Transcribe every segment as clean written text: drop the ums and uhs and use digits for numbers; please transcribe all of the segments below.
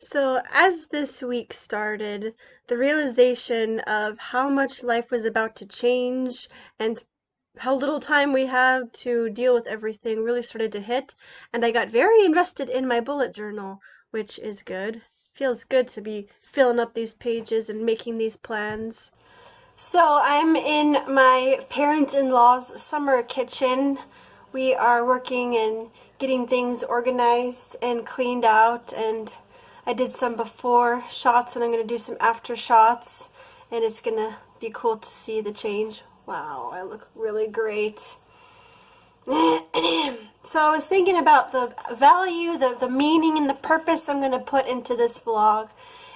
So, as this week started, the realization of how much life was about to change and how little time we have to deal with everything really started to hit, and I got very invested in my bullet journal, which is good. Feels good to be filling up these pages and making these plans. So, I'm in my parents-in-law's summer kitchen. We are working and getting things organized and cleaned out, and I did some before shots and I'm going to do some after shots, and it's going to be cool to see the change. Wow, I look really great. So I was thinking about the value, the meaning, and the purpose I'm going to put into this vlog.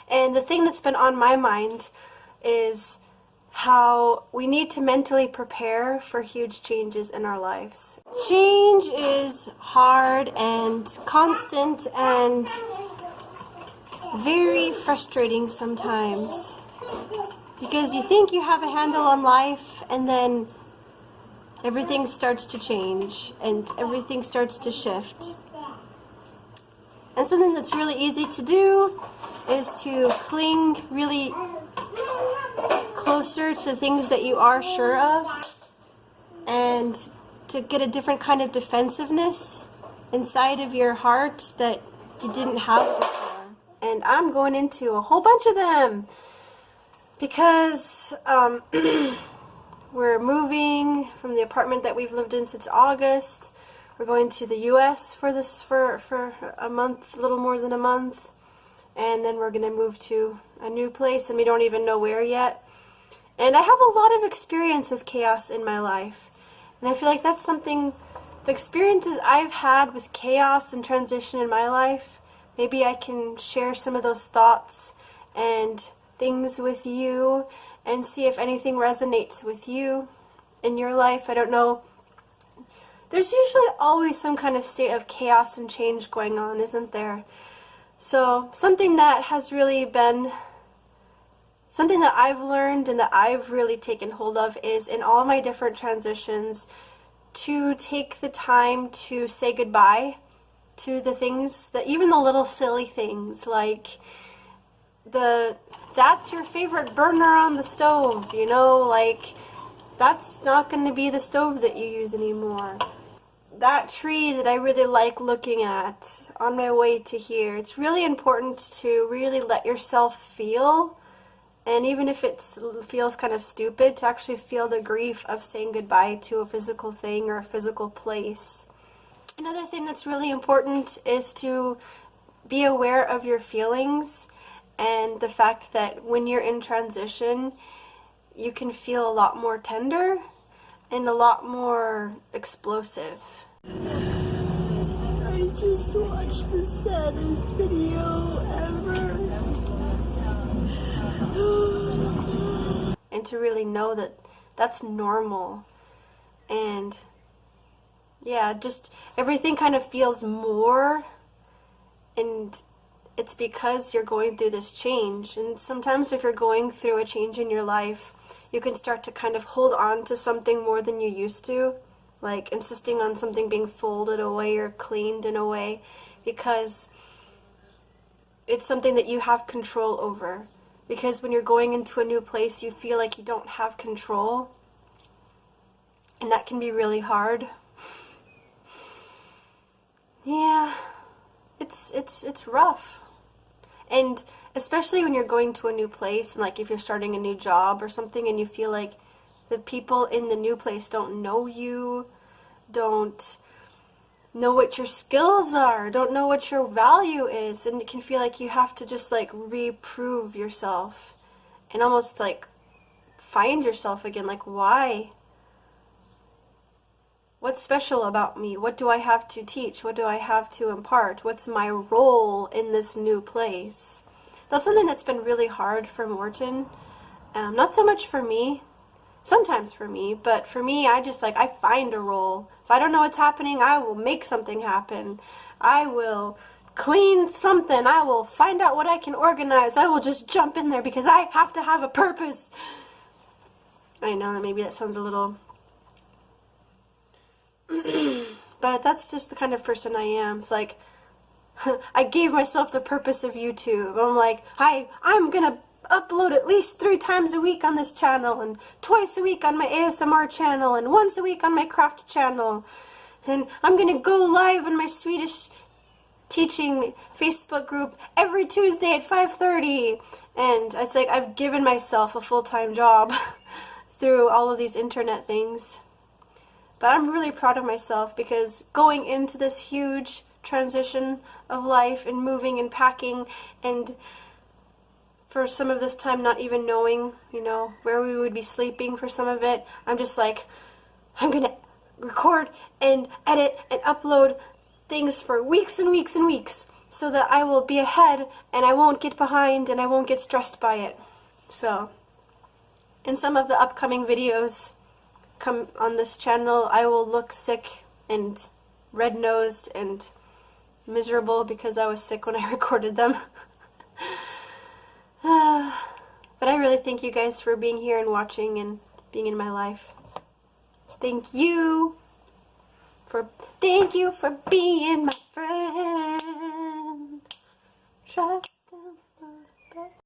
And the thing that's been on my mind is how we need to mentally prepare for huge changes in our lives. Change is hard and constant and very frustrating sometimes, because you think you have a handle on life and then everything starts to change and everything starts to shift. And something that's really easy to do is to cling really closer to things that you are sure of, and to get a different kind of defensiveness inside of your heart that you didn't have before. And I'm going into a whole bunch of them because we're moving from the apartment that we've lived in since August. We're going to the U.S. for a month, a little more than a month, and then we're going to move to a new place, and we don't even know where yet. And I have a lot of experience with chaos in my life, and I feel like that's something, the experiences I've had with chaos and transition in my life, maybe I can share some of those thoughts and things with you and see if anything resonates with you in your life. I don't know. There's usually always some kind of state of chaos and change going on, isn't there? So something that has really been something that I've learned and that I've really taken hold of is, in all my different transitions, to take the time to say goodbye to the things, that even the little silly things, like that's your favorite burner on the stove, you know, like that's not going to be the stove that you use anymore. That tree that I really like looking at on my way to here, it's really important to really let yourself feel, and even if it feels kind of stupid, to actually feel the grief of saying goodbye to a physical thing or a physical place. Another thing that's really important is to be aware of your feelings, and the fact that when you're in transition, you can feel a lot more tender and a lot more explosive. I just watched the saddest video ever. And to really know that that's normal, and yeah, just everything kind of feels more, and it's because you're going through this change. And sometimes if you're going through a change in your life, you can start to kind of hold on to something more than you used to, like insisting on something being folded away or cleaned in a way, because it's something that you have control over. Because when you're going into a new place, you feel like you don't have control, and that can be really hard. Yeah, it's rough. And especially when you're going to a new place, and like if you're starting a new job or something, and you feel like the people in the new place don't know you, don't know what your skills are, don't know what your value is, and it can feel like you have to just like reprove yourself and almost like find yourself again. Like, why? What's special about me? What do I have to teach? What do I have to impart? What's my role in this new place? That's something that's been really hard for Morton. Not so much for me. Sometimes for me, but for me, I find a role. If I don't know what's happening, I will make something happen. I will clean something. I will find out what I can organize. I will just jump in there because I have to have a purpose. I know that maybe that sounds a little... but that's just the kind of person I am. It's like, I gave myself the purpose of YouTube. I'm like, I'm gonna upload at least 3 times a week on this channel, and twice a week on my ASMR channel, and once a week on my craft channel. And I'm gonna go live on my Swedish teaching Facebook group every Tuesday at 5:30. And I think I've given myself a full-time job through all of these internet things. But I'm really proud of myself, because going into this huge transition of life and moving and packing, and for some of this time not even knowing, where we would be sleeping for some of it, I'm just like, I'm gonna record and edit and upload things for weeks and weeks and weeks, so that I will be ahead and I won't get behind and I won't get stressed by it. So, in some of the upcoming videos come on this channel, I will look sick and red-nosed and miserable because I was sick when I recorded them. But I really thank you guys for being here and watching and being in my life. Thank you for being my friend.